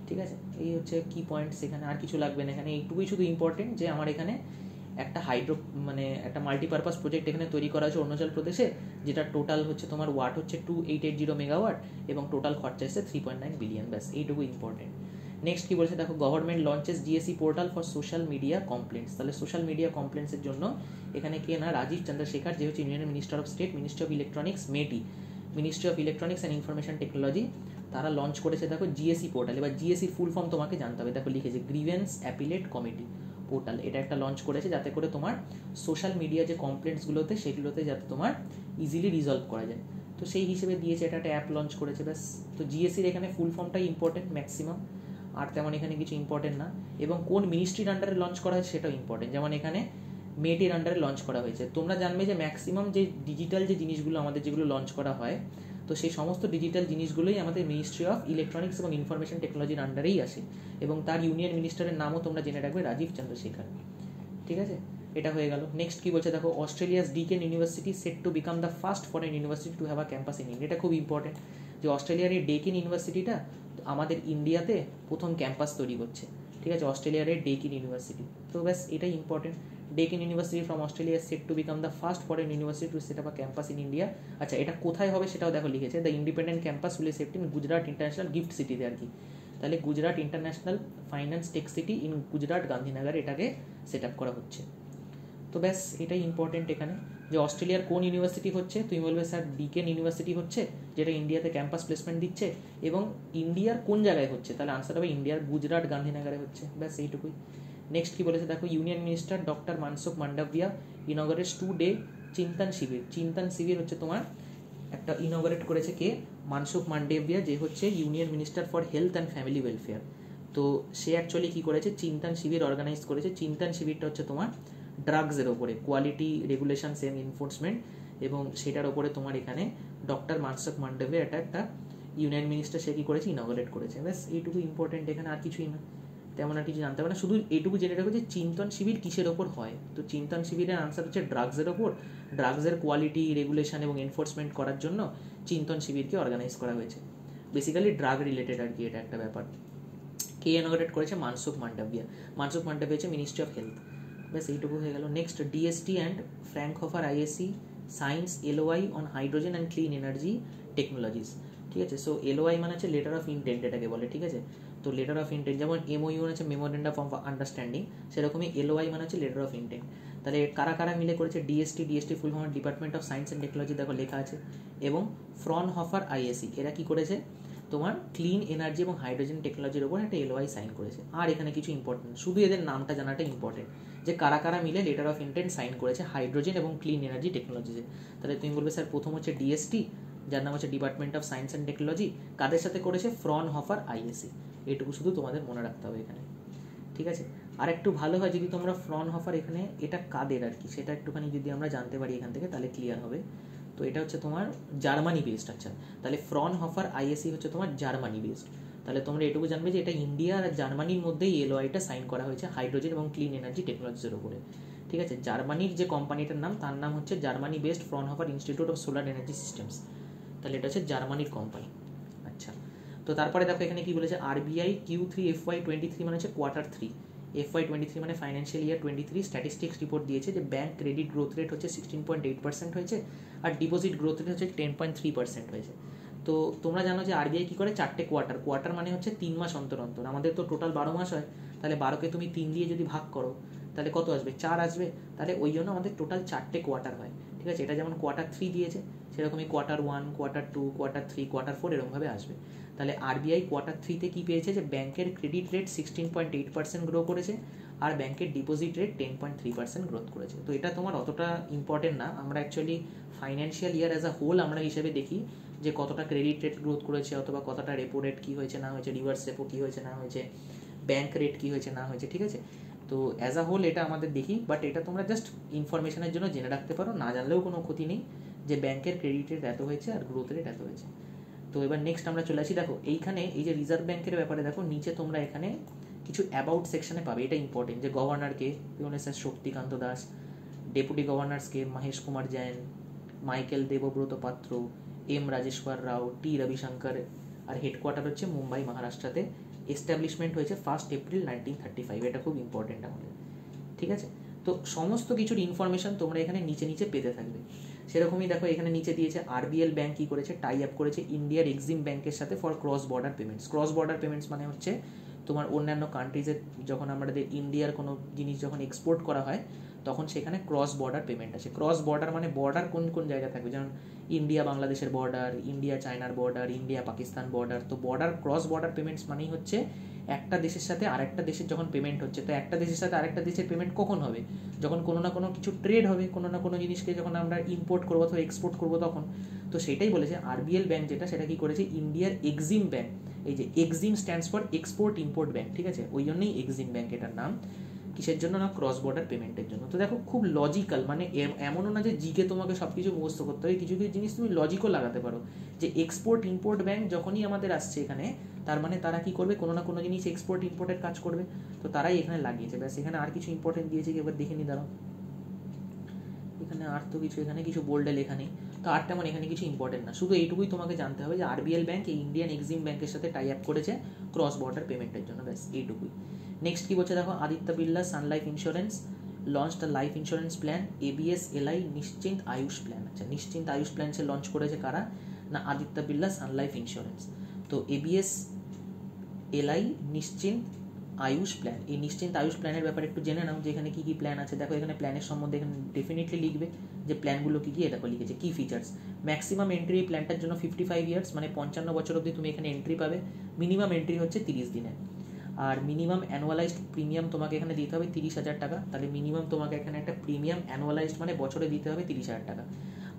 ঠিক আছে। এই হচ্ছে কি পয়েন্টস, এখানে আর কিছু লাগবে না, এখানে এইটুকুই শুধু ইম্পর্টেন্ট যে আমার এখানে একটা মানে একটা মাল্টিপারপাস প্রজেক্ট এখানে তৈরি করা হয়েছে অরুণাচল প্রদেশে, যেটা টোটাল হচ্ছে তোমার ওয়াট হচ্ছে 2880 মেগাওয়াট এবং টোটাল খরচা এসছে 3.9 বিলিয়ন, ব্যাস এইটুকু ইম্পর্টেন্ট। নেক্সট কি বলছে দেখো, government launches GSE portal for social media complaints. তাহলে সোশ্যাল মিডিয়া কমপ্লেন্টসের জন্য এখানে কে না, রাজীব চন্দ্রশেখর, যে হচ্ছে union minister of state, ministry of electronics, ministry of electronics and information technology, তারা লঞ্চ করেছে দেখো GSE পোর্টাল। এবার GSE ফুল ফর্ম তোমাকে জানতে হবে, দেখো লিখেছে গ্রিভেন্স অ্যাপিলেট কমিটি পোর্টাল। এটা একটা লঞ্চ করেছে যাতে করে তোমার সোশ্যাল মিডিয়া যে কমপ্লেন্টসগুলোতে সেগুলোতে যাতে তোমার ইজিলি রিজলভ করা যায়। তো সেই হিসেবে দিয়েছে, এটা একটা অ্যাপ লঞ্চ করেছে, ব্যাস। তো GSEর এখানে ফুল ফর্মটাই ইম্পর্টেন্ট ম্যাক্সিমাম, আর তেমন এখানে কিছু ইম্পর্টেন্ট না। এবং কোন মিনিস্ট্রির আন্ডারে লঞ্চ করা হয়েছে সেটাও ইম্পর্টেন্ট, যেমন এখানে মেটের আন্ডারে লঞ্চ করা হয়েছে। তোমরা জানবে যে ম্যাক্সিমাম যে ডিজিটাল যে জিনিসগুলো আমাদের যেগুলো লঞ্চ করা হয়, তো সেই সমস্ত ডিজিটাল জিনিসগুলোই আমাদের মিনিস্ট্রি অফ ইলেকট্রনিক্স এবং ইনফরমেশন টেকনোলজির আন্ডারেই আসে। এবং তার ইউনিয়ন মিনিস্টারের নামও তোমরা জেনে রাখবে, রাজীব চন্দ্রশেখর, ঠিক আছে। এটা হয়ে গেল। নেক্সট কি বলছে দেখো, Australia's Dickens university set to become the first foreign university to have a campus in India. এটা খুব ইম্পর্টেন্ট যে অস্ট্রেলিয়ার এই ডেকিন ইউনিভার্সিটিটা আমাদের ইন্ডিয়াতে প্রথম ক্যাম্পাস তৈরি করছে, ঠিক আছে, অস্ট্রেলিয়ার এই ডেকিন ইউনিভার্সিটি। তো ব্যাস এটাই important, Deakin university from Australia set to become the first foreign university to set up a campus in India. আচ্ছা, এটা কোথায় হবে সেটাও দেখো লিখেছে, the independent campus will set in Gujarat international gift সিটিতে আর কি। তাহলে Gujarat international finance tech city in Gujarat Gandhinagar এটাকে সেট আপ করা হচ্ছে। তো ব্যাস এটাই ইম্পর্টেন্ট এখানে, যে অস্ট্রেলিয়ার কোন ইউনিভার্সিটি হচ্ছে, তুমি বলবে স্যার ডিকেন ইউনিভার্সিটি হচ্ছে, যেটা ইন্ডিয়াতে ক্যাম্পাস প্লেসমেন্ট দিচ্ছে। এবং ইন্ডিয়ার কোন জায়গায় হচ্ছে, তাহলে আনসার হবে ইন্ডিয়ার গুজরাট গান্ধীনগরে হচ্ছে, ব্যাস এইটুকুই। নেক্সট কি বলেছে দেখো, union minister doctor Mansukh Mandaviya inaugurates 2-day Chintan Shivir. Chintan Shivir হচ্ছে তোমার একটা ইনগরেট করেছে কে, মানসুখ মান্ডাভিয়া, যে হচ্ছে union minister for health and family welfare. তো সে অ্যাকচুয়ালি কী করেছে, চিন্তন শিবির অর্গানাইজ করেছে। চিন্তন শিবিরটা হচ্ছে তোমার ড্রাগসের ওপরে, কোয়ালিটি রেগুলেশনস এন্ড এনফোর্সমেন্ট, এবং সেটার ওপরে তোমার এখানে ডক্টর মানসুখ মান্ডাভিয়া এটা একটা ইউনিয়ন মিনিস্টার সে কী করেছে, ইনঅগারেট করেছে। ব্যাস এইটুকু ইম্পর্টেন্ট, এখানে আর কিছুই না, তেমন আর কিছু জানতে হবে না। শুধু এইটুকু জেনে রাখো যে চিন্তন শিবির কিসের ওপর হয়। তো চিন্তন শিবিরের আনসার হচ্ছে ড্রাগসের ওপর। ড্রাগসের কোয়ালিটি, রেগুলেশন এবং এনফোর্সমেন্ট করার জন্য চিন্তন শিবিরকে অর্গানাইজ করা হয়েছে। বেসিক্যালি ড্রাগ রিলেটেড আর কি এটা একটা ব্যাপার। কে ইনঅগারেট করেছে, মানসুখ মান্ডাভিয়া। মানসুখ মান্ডাভিয়া হচ্ছে মিনিস্ট্রি অফ হেলথ। ব্যাস এইটুকু হয়ে গেল। Next, DST and Fraunhofer ISC science LOI on hydrogen and clean energy technologies. ঠিক আছে, সো এলওআই মানে হচ্ছে লেটার অফ ইন্টেন্ট এটাকে বলে। ঠিক আছে, তো লেটার অফ ইন্টেন্ট, যেমন এমওইউ মানে হচ্ছে মেমোরেন্ডাম অফ আন্ডারস্ট্যান্ডিং, সেরকমই এলওআই মানে হচ্ছে লেটার অফ ইন্টেন্ট। তাহলে কারা কারা মিলে করেছে, DST full form department of science and technology, দেখো লেখা আছে, এবং ফ্রনহফার আইএসসি, এরা কি করেছে, তোমার ক্লিন এনার্জি এবং হাইড্রোজেন টেকনোলজির ওপর একটা এলওআই সাইন করেছে। আর এখানে কিছু ইম্পর্টেন্ট, শুধু এদের নামটা জানাটা ইম্পর্টেন্ট, যে কারা কারা মিলে লেটার অফ ইন্টেন্ট সাইন করেছে হাইড্রোজেন এবং ক্লিন এনার্জি টেকনোলজিতে। তাহলে তুমি বলবে স্যার প্রথম হচ্ছে ডিএসটি, যার নাম হচ্ছে department of science and technology, কাদের সাথে করেছে, ফ্রনহফার আইএসসি। এইটুকু শুধু তোমাদের মনে রাখতে হবে এখানে। ঠিক আছে, আর একটু ভালো হয় যদি তোমরা ফ্রনহফার এখানে এটা কাদের আর কি সেটা একটুখানি যদি আমরা জানতে পারি এখান থেকে, তাহলে ক্লিয়ার হবে। তো এটা হচ্ছে তোমার জার্মানি বেসড। আচ্ছা, তাহলে ফ্রনহফার আইএসসি হচ্ছে তোমার জার্মানি বেসড। তাহলে তোমরা এটুকু জানবে যে এটা ইন্ডিয়া আর জার্মানির মধ্যেই এলওআইটা সাইন করা হয়েছে হাইড্রোজেন এবং ক্লিন এনার্জি টেকনোলজির উপরে। ঠিক আছে, জার্মানির যে কোম্পানিটার নাম, তার নাম হচ্ছে Germany based Fraunhofer institute of solar energy systems. তাহলে এটা হচ্ছে জার্মানির কোম্পানি। আচ্ছা, তো তারপরে দেখো এখানে কি বলেছে, আরবিআই Q3 FY23 মানে হচ্ছে কোয়ার্টার 3, FY23 মানে ফাইন্যান্সিয়াল ইয়ার 23 স্ট্যাটিস্টিক্স রিপোর্ট দিয়েছে যে ব্যাংক ক্রেডিট গ্রোথ রেট হচ্ছে 16.8% হয়েছে, আর ডিপোজিট গ্রোথ রেট হচ্ছে 10.3% হয়েছে। তো তোমরা জানো যে আরবিআই কী করে, 4টে কোয়ার্টার, কোয়ার্টার মানে হচ্ছে 3 মাস অন্তর অন্তর, আমাদের তো টোটাল 12 মাস হয়, তাহলে 12কে তুমি 3 দিয়ে যদি ভাগ করো তাহলে কত আসবে, 4 আসবে। তাহলে ওই জন্য আমাদের টোটাল 4টে কোয়ার্টার হয়। ঠিক আছে, এটা যেমন কোয়ার্টার 3 দিয়েছে, সেরকমই কোয়ার্টার 1, কোয়ার্টার 2, কোয়ার্টার 3, কোয়ার্টার 4 এরকমভাবে আসবে। তাহলে আরবিআই কোয়ার্টার 3তে কী পেয়েছে, যে ব্যাংকের ক্রেডিট রেট 16.8% গ্রো করেছে, আর ব্যাংকের ডিপোজিট রেট 10.3% গ্রোথ করেছে। তো এটা তোমার অতটা ইম্পর্টেন্ট না, আমরা actually financial year as a whole আমরা হিসেবে দেখি যে কতটা ক্রেডিট রেট গ্রোথ করেছে, অথবা কতটা রেপো রেট কী হয়েছে না হয়েছে, রিভার্স রেপো কী হয়েছে না হয়েছে, ব্যাংক রেট কী হয়েছে না হয়েছে। ঠিক আছে, তো অ্যাজ আ হোল এটা আমাদের দেখি, বাট এটা তোমরা জাস্ট ইনফরমেশনের জন্য জেনে রাখতে পারো, না জানলেও কোনো ক্ষতি নেই যে ব্যাংকের ক্রেডিট রেট এত হয়েছে আর গ্রোথ রেট এত হয়েছে। তো এবার নেক্সট আমরা চলে আসি, দেখো এইখানে এই যে রিজার্ভ ব্যাংকের ব্যাপারে দেখো নিচে তোমরা এখানে কিছু অ্যাবাউট সেকশনে পাবে, এটা ইম্পর্টেন্ট, যে গভর্নরকে পিওনেসার শক্তিকান্ত দাস, ডেপুটি গভর্নর্সকে মহেশ কুমার জৈন, মাইকেল দেবব্রত পাত্র, এম রাজেশ্বর রাও, টি রবিশঙ্কর, আর হেডকোয়ার্টার হচ্ছে মুম্বাই মহারাষ্ট্রতে। এস্টাবলিশমেন্ট হয়েছে 1 এপ্রিল 1935, এটা খুব ইম্পর্টেন্ট আমাদের। ঠিক আছে, তো সমস্ত কিছুর ইনফরমেশন তোমরা এখানে নিচে নিচে পেতে থাকবে। সেরকমই দেখো এখানে নিচে দিয়েছে আরবিএল ব্যাংক কী করেছে, টাই আপ করেছে ইন্ডিয়ার এক্সিম ব্যাংকের সাথে for cross border payments. Cross border payments মানে হচ্ছে তোমার অন্যান্য কান্ট্রিজের যখন আমাদের ইন্ডিয়ার কোনো জিনিস যখন এক্সপোর্ট করা হয় তখন সেখানে ক্রস বর্ডার পেমেন্ট আছে। ক্রস বর্ডার মানে বর্ডার কোন কোন জায়গায় থাকবে, যেমন ইন্ডিয়া বাংলাদেশের বর্ডার, ইন্ডিয়া চায়নার বর্ডার, ইন্ডিয়া পাকিস্তান বর্ডার। তো বর্ডার ক্রস বর্ডার পেমেন্টস মানেই হচ্ছে একটা দেশের সাথে আরেকটা দেশের যখন পেমেন্ট হচ্ছে। তো একটা দেশের সাথে আরেকটা দেশের পেমেন্ট কখন হবে, যখন কোনো না কোনো কিছু ট্রেড হবে, কোনো না কোনো জিনিসকে যখন আমরা ইম্পোর্ট করবো অথবা এক্সপোর্ট করবো তখন। তো সেটাই বলেছে আরবিএল ব্যাংক যেটা, সেটা কি করেছে, ইন্ডিয়ার এক্সিম ব্যাংক, এই যে Exim stands for export import bank. ঠিক আছে, ওই জন্যই এক্সিম ব্যাংক এটার নাম। কিসের জন্য না, ক্রস বর্ডার পেমেন্টের জন্য। তো দেখো খুব লজিক্যাল, মানে এমনও না যে জিকে তোমাকে সব কিছু মুখস্থ করতে হবে, কিছু কিছু জিনিস তুমি লজিকও লাগাতে পারো, যে এক্সপোর্ট ইম্পোর্ট ব্যাংক যখনই আমাদের আসছে এখানে, তার মানে তারা কি করবে, কোনো না কোনো জিনিস এক্সপোর্ট ইম্পোর্টের কাজ করবে, তো তারাই এখানে লাগিয়েছে। ব্যাস, এখানে আর কিছু ইম্পর্টেন্ট দিয়েছে কি এবার দেখে নি, দাঁড়াও, এখানে আর তো কিছু এখানে কিছু বোল্ডে লেখা নেই, তো আর তেমন এখানে কিছু ইম্পর্টেন্ট না, শুধু এইটুকুই তোমাকে জানতে হবে যে আরবিএল ব্যাংক এই ইন্ডিয়ান এক্সিম ব্যাংকের সাথে টাই আপ করেছে ক্রস বর্ডার পেমেন্টের জন্য। ব্যাস এইটুকুই। নেক্সট কি বলছে দেখো, Aditya Birla Sun Life insurance launch the life insurance plan ABS-LI Nishchint Ayush plan. আচ্ছা, নিশ্চিন্ত আয়ুষ প্ল্যান সে লঞ্চ করেছে কারা, না Aditya Birla Sun Life insurance. তো ABS-LI নিশ্চিন্ত আয়ুষ প্ল্যান, এই নিশ্চিন্ত আয়ুষ প্ল্যানের ব্যাপারে একটু জেনে নাও যে এখানে কী কী প্ল্যান আছে। দেখো এখানে প্ল্যানের সম্বন্ধে এখানে ডেফিনেটলি লিখবে যে প্ল্যানগুলো কী কী, এটা লিখেছে কি ফিচার্স। ম্যাক্সিমাম এন্ট্রি এই প্ল্যানটার জন্য 55 ইয়ার্স, মানে 55 বছর অবধি তুমি এখানে এন্ট্রি পাবে। মিনিমাম এন্ট্রি হচ্ছে 30 দিনে, আর মিনিমাম অ্যানুয়ালাইজড প্রিমিয়াম তোমাকে এখানে দিতে হবে 30,000 টাকা। তাহলে মিনিমাম তোমাকে এখানে একটা প্রিমিয়াম অ্যানুয়ালাইজড মানে বছরে দিতে হবে 30,000 টাকা।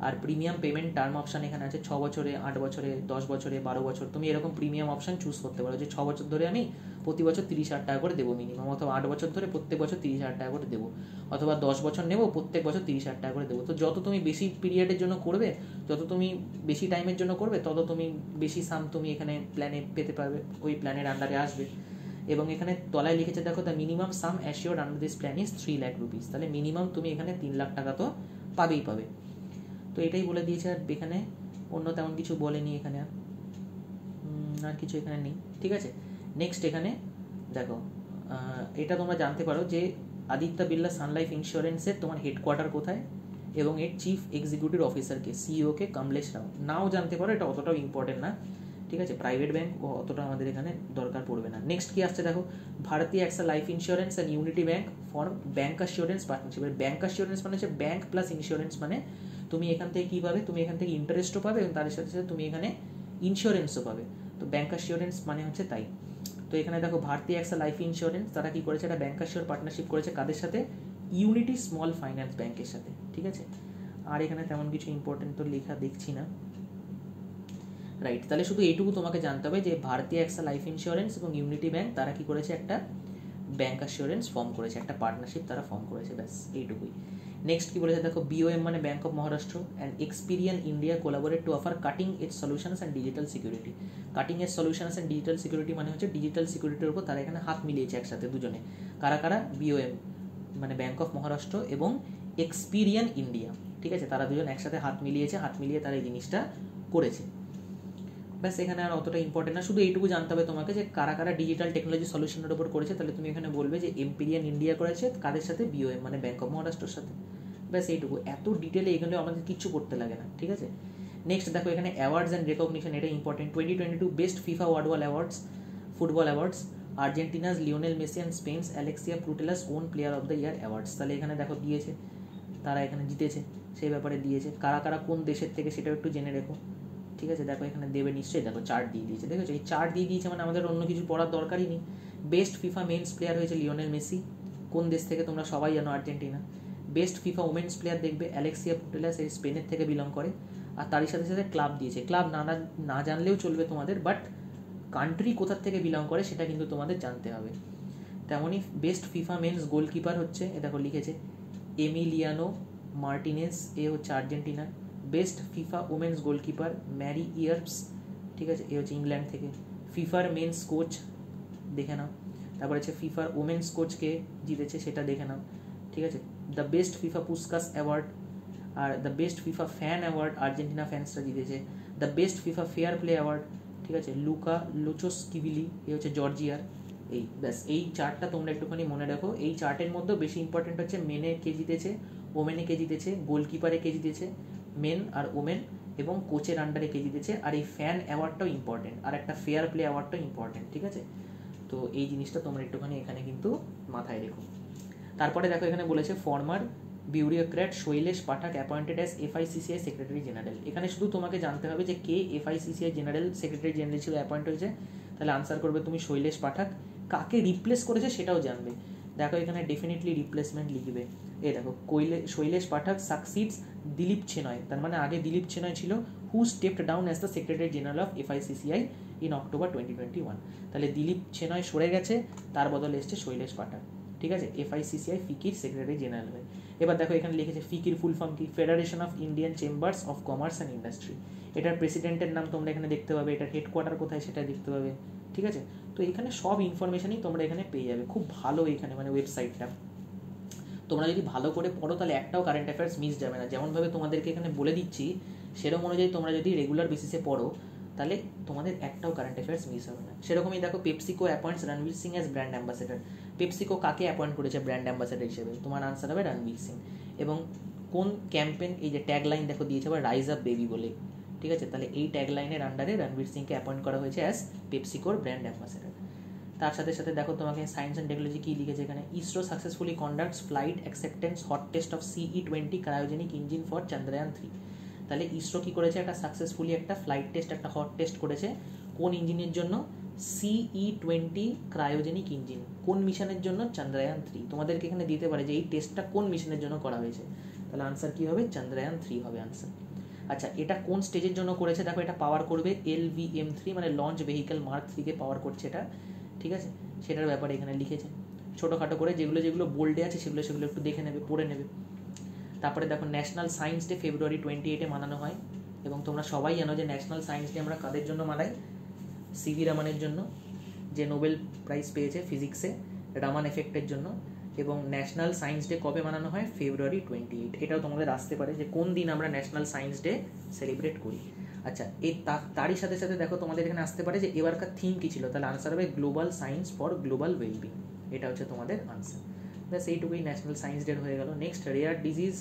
আর প্রিমিয়াম পেমেন্ট টার্ম অপশান এখানে আছে 6 বছরে, 8 বছরে, 10 বছরে, 12 বছর। তুমি এরকম প্রিমিয়াম অপশান চুজ করতে পারো যে 6 বছর ধরে আমি প্রতি বছর 30,000 টাকা করে দেবো মিনিমাম, অথবা 8 বছর ধরে প্রত্যেক বছর 30,000 টাকা করে দেবো, অথবা 10 বছর নেবো প্রত্যেক বছর 30,000 টাকা করে দেবো। তো যত তুমি বেশি পিরিয়ডের জন্য করবে, যত তুমি বেশি টাইমের জন্য করবে, তত তুমি বেশি সাম তুমি এখানে প্ল্যানে পেতে পারবে, ওই প্ল্যানের আন্ডারে আসবে। এবং এখানে তলায় লিখেছে দেখো, the minimum some assured under this plan is 3 lakh rupees. তাহলে মিনিমাম তুমি এখানে 3 লাখ টাকা তো পাবেই পাবে। তো এটাই বলে দিয়েছে, আর এখানে অন্য তেমন কিছু বলেনি এখানে, আর কিছু এখানে নেই। ঠিক আছে, নেক্সট এখানে দেখো, এটা তোমরা জানতে পারো যে আদিত্য বিড়লা সান লাইফ ইন্স্যুরেন্সের তোমার হেডকোয়ার্টার কোথায়, এবং এর চিফ এক্সিকিউটিভ অফিসারকে, সিইওকে কমলেশ রাও। নাও জানতে পারো, এটা অতটাও ইম্পর্টেন্ট না। ঠিক আছে, প্রাইভেট ব্যাংক অতটা আমাদের এখানে দরকার পড়বে না। নেক্সট কি আসছে দেখো, Bharatiya AXA life insurance and Unity bank form bank assurance partnership. Bank assurance মানে হচ্ছে ব্যাংক প্লাস ইন্স্যুরেন্স, মানে তুমি এখান থেকে কী পাবে, তুমি এখান থেকে ইন্টারেস্টও পাবে এবং তার সাথে সাথে তুমি এখানে ইন্স্যুরেন্সও পাবে। তো ব্যাংক অ্যাসিওরেন্স মানে হচ্ছে তাই। তো এখানে দেখো, ভারতীয় এক্সা লাইফ ইন্স্যুরেন্স তারা কি করেছে, একটা ব্যাংক অ্যাসিওর পার্টনারশিপ করেছে কাদের সাথে, ইউনিটি স্মল ফাইন্যান্স ব্যাংকের সাথে। ঠিক আছে, আর এখানে তেমন কিছু ইম্পর্টেন্ট তো লেখা দেখছি না, রাইট। তাহলে শুধু এইটুকু তোমাকে জানতে হবে যে ভারতীয় এক্সা লাইফ ইন্স্যুরেন্স এবং ইউনিটি ব্যাংক তারা কি করেছে, একটা ব্যাংক অ্যাসিওরেন্স ফর্ম করেছে, একটা পার্টনারশিপ তারা ফর্ম করেছে, ব্যাস এইটুকুই। নেক্সট কি বলেছে দেখো, বিওএম মানে bank of Maharashtra and Experian India collaborate to offer cutting edge solutions and digital security. Cutting edge solutions and digital security মানে হচ্ছে ডিজিটাল সিকিউরিটির উপর তারা এখানে হাত মিলিয়েছে একসাথে দুজনে। কারা কারা, বিওএম মানে ব্যাংক অফ মহারাষ্ট্র এবং এক্সপিরিয়েন ইন্ডিয়া। ঠিক আছে, তারা দুজন একসাথে হাত মিলিয়েছে, হাত মিলিয়ে তারা এই জিনিসটা করেছে। ব্যাস, এখানে আর অতটা ইম্পর্টেন্ট না, শুধু এইটুকু জানতে হবে তোমাকে যে কারা কারা ডিজিটাল টেকনোলজি সলিউশনের উপর করেছে। তাহলে তুমি এখানে বলবে যে এম্পিরিয়ান ইন্ডিয়া করেছে, কাদের সাথে, বিওএম মানে ব্যাংক অফ মহারাষ্ট্রের সাথে। ব্যাস এইটুকু, এত ডিটেলে এখানে আমাদের কিচ্ছু করতে লাগে না। ঠিক আছে, নেক্সট দেখো এখানে অ্যাওয়ার্ডস অ্যান্ড রেকগনিশন, এটা important. 2022 best FIFA world awards, football awards, Argentina's Lionel Messi and Spain's Alexia Putellas won player of the year awards. তাহলে এখানে দেখো দিয়েছে, তারা এখানে জিতেছে, সেই ব্যাপারে দিয়েছে। কারা কারা কোন দেশের থেকে সেটাও একটু জেনে রেখো। ঠিক আছে, দেখো এখানে দেবে নিশ্চয়ই, দেখো চার্ট দিয়ে দিয়েছে, দেখেছো এই চার্ট দিয়ে দিয়েছে, মানে আমাদের অন্য কিছু পড়ার দরকারই নেই। বেস্ট ফিফা মেন্স প্লেয়ার হয়েছে লিওনেল মেসি, কোন দেশ থেকে তোমরা সবাই জানো, Argentina. Best FIFA women's player দেখবে অ্যালেক্সিয়া পুটেলাস, এই স্পেনের থেকে বিলং করে। আর তারই সাথে সাথে ক্লাব দিয়েছে, ক্লাব না জানলেও চলবে তোমাদের, বাট কান্ট্রি কোথার থেকে বিলং করে সেটা কিন্তু তোমাদের জানতে হবে। তেমনই বেস্ট ফিফা মেন্স গোলকিপার হচ্ছে, এ দেখো লিখেছে এমিলিয়ানো মার্টিনেজ, এ হচ্ছে Argentina. Best FIFA women's goalkeeper Mary Earps, ঠিক আছে, এ হচ্ছে ইংল্যান্ড থেকে। ফিফার মেন্স কোচ দেখে নাও, তারপর হচ্ছে ফিফার ওমেন্স কোচকে জিতেছে সেটা দেখে নাও। ঠিক আছে, the best FIFA Puskas award আর the best FIFA fan award Argentina ফ্যান্সরা জিতেছে। The best FIFA fair play award, ঠিক আছে, লুকা লোচোস্কিভিলি, এ হচ্ছে জর্জিয়ার। এই ব্যাস, এই চার্টটা তোমরা একটুখানি মনে রাখো। এই চার্টের মধ্যেও বেশি ইম্পর্টেন্ট হচ্ছে মেনে কে জিতেছে, ওমেনে কে জিতেছে, গোলকিপারে কে জিতেছে, মেন আর ওমেন, এবং কোচের আন্ডারে কে জিতেছে। আর এই ফ্যান অ্যাওয়ার্ডটাও ইম্পর্টেন্ট, আর একটা ফেয়ার প্লে অ্যাওয়ার্ডটাও ইম্পর্টেন্ট। ঠিক আছে, তো এই জিনিসটা তোমরা একটুখানি এখানে কিন্তু মাথায় রেখো। তারপরে দেখো এখানে বলেছে ফর্মার বিউরোক্র্যাট শৈলেশ পাঠক অ্যাপয়েন্টেড অ্যাজ এফআইসিসিআই সেক্রেটারি জেনারেল। এখানে শুধু তোমাকে জানতে হবে যে কে এফআইসিসিআই জেনারেল সেক্রেটারি জেনারেল ছিল, অ্যাপয়েন্ট হয়েছে। তাহলে আনসার করবে তুমি শৈলেশ পাঠক। কাকে রিপ্লেস করেছে সেটাও জানবে। দেখো এখানে ডেফিনেটলি রিপ্লেসমেন্ট লিখবে। এই দেখো শৈলেশ পাঠক সাকসিডস দিলীপ ছেনয়, তার মানে আগে দিলীপ ছেনয় ছিল, who stepped down as the secretary general of FICCI in October 2021। তাহলে দিলীপ ছেনয় সরে গেছে, তার বদলে এসছে শৈলেশ পাঠক। ঠিক আছে, এফআইসিসিআই ফিকির সেক্রেটারি জেনারেল হয়ে। এবার দেখো এখানে লিখেছে ফিকির ফুল ফর্ম কি, federation of Indian chambers of commerce and industry. এটার প্রেসিডেন্টের নাম তোমরা এখানে দেখতে পাবে, এটার হেডকোয়ার্টার কোথায় সেটা দেখতে পাবে। ঠিক আছে, তো এখানে সব ইনফরমেশনই তোমরা এখানে পেয়ে যাবে, খুব ভালো এখানে মানে ওয়েবসাইটটা। তোমরা যদি ভালো করে পড়ো তাহলে একটাও কারেন্ট অ্যাফেয়ার্স মিস যাবে না। যেমনভাবে তোমাদেরকে এখানে বলে দিচ্ছি সেরকম অনুযায়ী তোমরা যদি রেগুলার বেসিসে পড়ো তাহলে তোমাদের একটাও কারেন্ট অ্যাফেয়ার্স মিস হবে না। সেরকমই দেখো PepsiCo appoints Ranveer Singh as brand ambassador. PepsiCo কাকে অ্যাপয়েন্ট করেছে ব্র্যান্ড অ্যাম্বাসেডার হিসেবে? তোমার আনসার হবে রণবীর সিং। এবং কোন ক্যাম্পেন, এই যে ট্যাগলাইন দেখো দিয়েছে আবার রাইজ আপ বেবি বলে। ঠিক আছে, তাহলে এই ট্যাগলাইনের আন্ডারে রণবীর সিংকে অ্যাপয়েন্ট করা হয়েছে অ্যাজ পেপসিকোর ব্র্যান্ড অ্যাম্বাসেডার। তার সাথে সাথে দেখো তোমাকে সায়েন্স অ্যান্ড টেকনোলজি কী লিখেছে এখানে, ISRO successfully conducts flight acceptance hot test of CE-20 cryogenic engine for Chandrayaan 3। তাহলে ইসরো কী করেছে, একটা সাকসেসফুলি একটা ফ্লাইট টেস্ট, একটা হট টেস্ট করেছে। কোন ইঞ্জিনের জন্য? CE-20 cryogenic engine. কোন মিশনের জন্য? চন্দ্রয়ান 3। তোমাদেরকে এখানে দিতে পারে যে এই টেস্টটা কোন মিশনের জন্য করা হয়েছে, তাহলে আনসার কী হবে? চন্দ্রয়ান 3 হবে আনসার। আচ্ছা, এটা কোন স্টেজের জন্য করেছে দেখো, এটা পাওয়ার করবে LVM3 মানে লঞ্চ ভেহিক্যাল মার্ক 3 কে পাওয়ার করছে এটা, ঠিক আছে, সেটার ব্যাপারে এখানে লিখেছে ছোটোখাটো করে, যেগুলো যেগুলো বোল্ডে আছে সেগুলো সেগুলো একটু দেখে নেবে, পড়ে নেবে। তারপরে দেখো ন্যাশনাল সায়েন্স ডে February 28 মানানো হয়, এবং তোমরা সবাই জানো যে ন্যাশনাল সায়েন্স ডে আমরা কাদের জন্য মানাই, সিভি রামানের জন্য, যে নোবেল প্রাইজ পেয়েছে ফিজিক্সে রামান এফেক্টের জন্য। এবং ন্যাশনাল সায়েন্স ডে কবে মানানো হয়, February 28। এটাও তোমাদের আসতে পারে যে কোন দিন আমরা ন্যাশনাল সায়েন্স ডে সেলিব্রেট করি। আচ্ছা, তারই সাথে সাথে দেখো তোমাদের এখানে আসতে পারে যে এবারকার থিম কী ছিল, তাহলে আনসার হবে global science for global wellbeing, এটা হচ্ছে তোমাদের আনসার। ব্যাস এইটুকুই ন্যাশনাল সায়েন্স ডে হয়ে গেল। নেক্সট রেয়ার ডিজিজ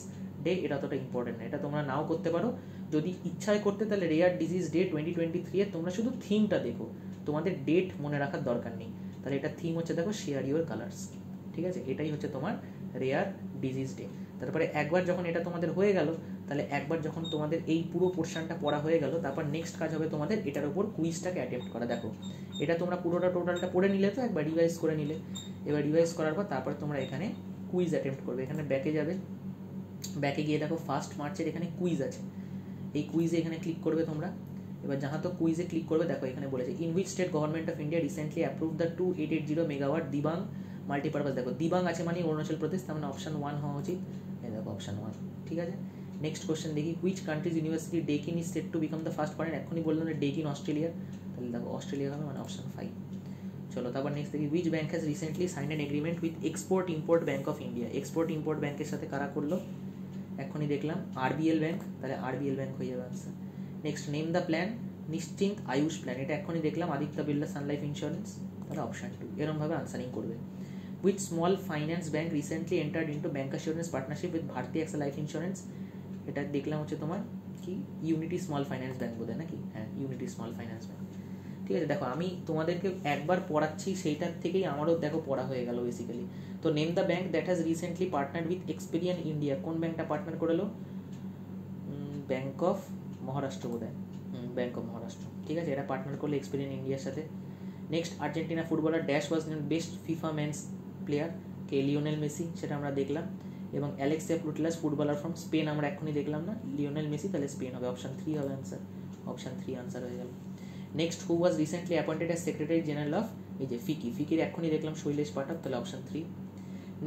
ডে, এটা অতটা ইম্পর্টেন্ট না, এটা তোমরা নাও করতে পারো, যদি ইচ্ছায় করতে তাহলে রেয়ার ডিজিজ ডে 2023 এর তোমরা শুধু থিমটা দেখো, তোমাদের ডেট মনে রাখার দরকার নেই। তাহলে এটা থিম হচ্ছে দেখো শেয়ার ইউর কালার্স, ঠিক আছে, এটাই হচ্ছে তোমার রেয়ার ডিজিজ ডে। তারপরে একবার যখন এটা তোমাদের হয়ে গেল, তাহলে একবার যখন তোমাদের এই পুরো পোর্শনটা পড়া হয়ে গেল, তারপর নেক্সট কাজ হবে তোমাদের এটার উপর কুইজটাকে অ্যাটেম্প্ট করা। দেখো এটা তোমরা পুরোটা টোটালটা পড়ে নিলে, তো একবার রিভাইজ করে নিলে, এবার রিভাইজ করার পর তারপর তোমরা এখানে কুইজ অ্যাটেম্প্ট করবে। এখানে ব্যাকে যাবে, ব্যাকে গিয়ে দেখো 1 মার্চের এখানে কুইজ আছে, এই কুইজে এখানে ক্লিক করবে তোমরা। এবার যাহা তো কুইজে ক্লিক করবে, দেখো এখানে বলেছে in which state government of India recently approve the 2880 megawatt Dibang multipurpose. দেখো দিবাং আছে মানে অরুণাচল প্রদেশ, তার মানে অপশন 1 হওয়া উচিত, এই দেখো অপশন 1, ঠিক আছে। নেক্সট কোশ্চেন দেখি, which countries university Deakin is set to become the first foreign, এখনই বললাম যে ডেকিন অস্ট্রেলিয়া, তাহলে দেখো অস্ট্রেলিয়া হবে মানে অপশন 5। চলো তারপর নেক্সট দেখি, which bank has recently sign an agreement with export import bank of India. Export import ব্যাংকের সাথে কারা করলো, এখনই দেখলাম RBL ব্যাংক, তাহলে RBL ব্যাংক হয়ে যাবে answer. Next name the plan, Nishchint Ayush plan, এটা এখনই দেখলাম Aditya Birla Sun Life insurance, তাহলে অপশন 2, এরকমভাবে আনসারিং করবে। With small finance bank recently entered into bank assurance partnership with Bharti AXA life insurance, এটা দেখলাম হচ্ছে তোমার কি ইউনিটি স্মল ফাইন্যান্স ব্যাংক বোধহয় নাকি, হ্যাঁ ইউনিটি স্মল ফাইন্যান্স ব্যাংক, ঠিক আছে। দেখো আমি তোমাদেরকে একবার পড়াচ্ছি, সেইটার থেকেই আমারও দেখো পড়া হয়ে গেল বেসিক্যালি। তো name the bank that has recently partnered with Experian India, কোন ব্যাংকটা পার্টনার করেলো, ব্যাংক অফ মহারাষ্ট্র বোধহয়, ব্যাংক অফ মহারাষ্ট্র, ঠিক আছে, এটা পার্টনার করলে এক্সপেরিয়েন ইন্ডিয়ার সাথে। Next Argentina footballer dash was best FIFA men's player, কে লিওনেল মেসি, সেটা আমরা দেখলাম। এবং Alexia Putellas footballer from Spain, আমরা এখনই দেখলাম না, লিওনেল মেসি, তাহলে স্পেন হবে, অপশন 3 হবে আনসার, অপশন 3 আনসার হয়ে গেল। Next who was recently appointed as secretary general of, এই যে ফিকির এখনই দেখলাম শৈলেশ পাঠক, তাহলে option 3।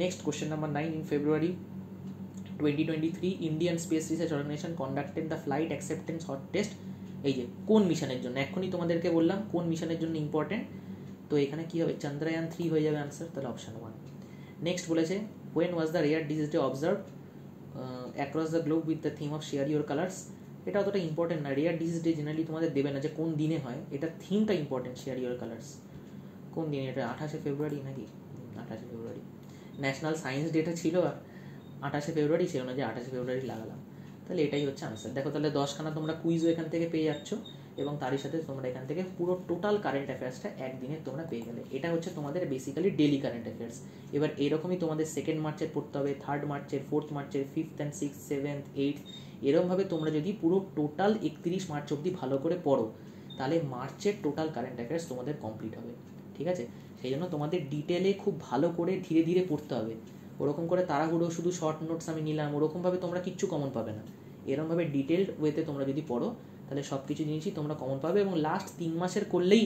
Next question number 9, in February 2023 Indian space research organisation conducted the flight acceptance hot test, এই যে কোন মিশনের জন্য, এখনই তোমাদেরকে বললাম কোন মিশনের জন্য ইম্পর্টেন্ট, তো এখানে কী হবে, চন্দ্রয়ান 3 হয়ে যাবে আনসার, তাহলে অপশন 1। নেক্সট বলেছে when was the rare disease day observe across the globe with the theme of share your colours, এটা অতটা ইম্পর্টেন্ট না, রেয়ার ডিজিজ ডে জেনারেলি তোমাদের দেবে না যে কোন দিনে হয়, এটা থিমটা ইম্পর্টেন্ট, শেয়ার ইউর কালার্স কোন দিনে, এটা 28শে ফেব্রুয়ারি নাকি, 28শে ফেব্রুয়ারি। ন্যাশনাল সায়েন্স ডেটা ছিল আর 28শে ফেব্রুয়ারি ছিল না যে 28শে ফেব্রুয়ারি লাগালাম, তাহলে এটাই হচ্ছে আনসার। দেখো তাহলে 10খানা তোমরা কুইজও এখান থেকে পেয়ে যাচ্ছ, এবং তারই সাথে তোমরা এখান থেকে পুরো টোটাল কারেন্ট অ্যাফেয়ার্সটা একদিনে তোমরা পেয়ে গেলে, এটা হচ্ছে তোমাদের বেসিক্যালি ডেলি কারেন্ট অ্যাফেয়ার্স। এবার এরকমই তোমাদের 2 মার্চের পড়তে হবে, 3 মার্চের, 4 মার্চের, 5th and 6th 7th 8th, এরকমভাবে তোমরা যদি পুরো টোটাল 31 মার্চ অবধি ভালো করে পড়ো, তাহলে মার্চের টোটাল কারেন্ট অ্যাফেয়ার্স তোমাদের কমপ্লিট হবে, ঠিক আছে। সেই জন্য তোমাদের ডিটেলে খুব ভালো করে ধীরে ধীরে পড়তে হবে, ওরকম করে তাড়াহুড়ো শুধু শর্ট নোটস আমি নিলাম ওরকমভাবে তোমরা কিচ্ছু কমন পাবে না। এরকমভাবে ডিটেলড ওয়েতে তোমরা যদি পড়ো, তাহলে সব কিছু জিনিসই তোমরা কমন পাবে, এবং লাস্ট 3 মাসের করলেই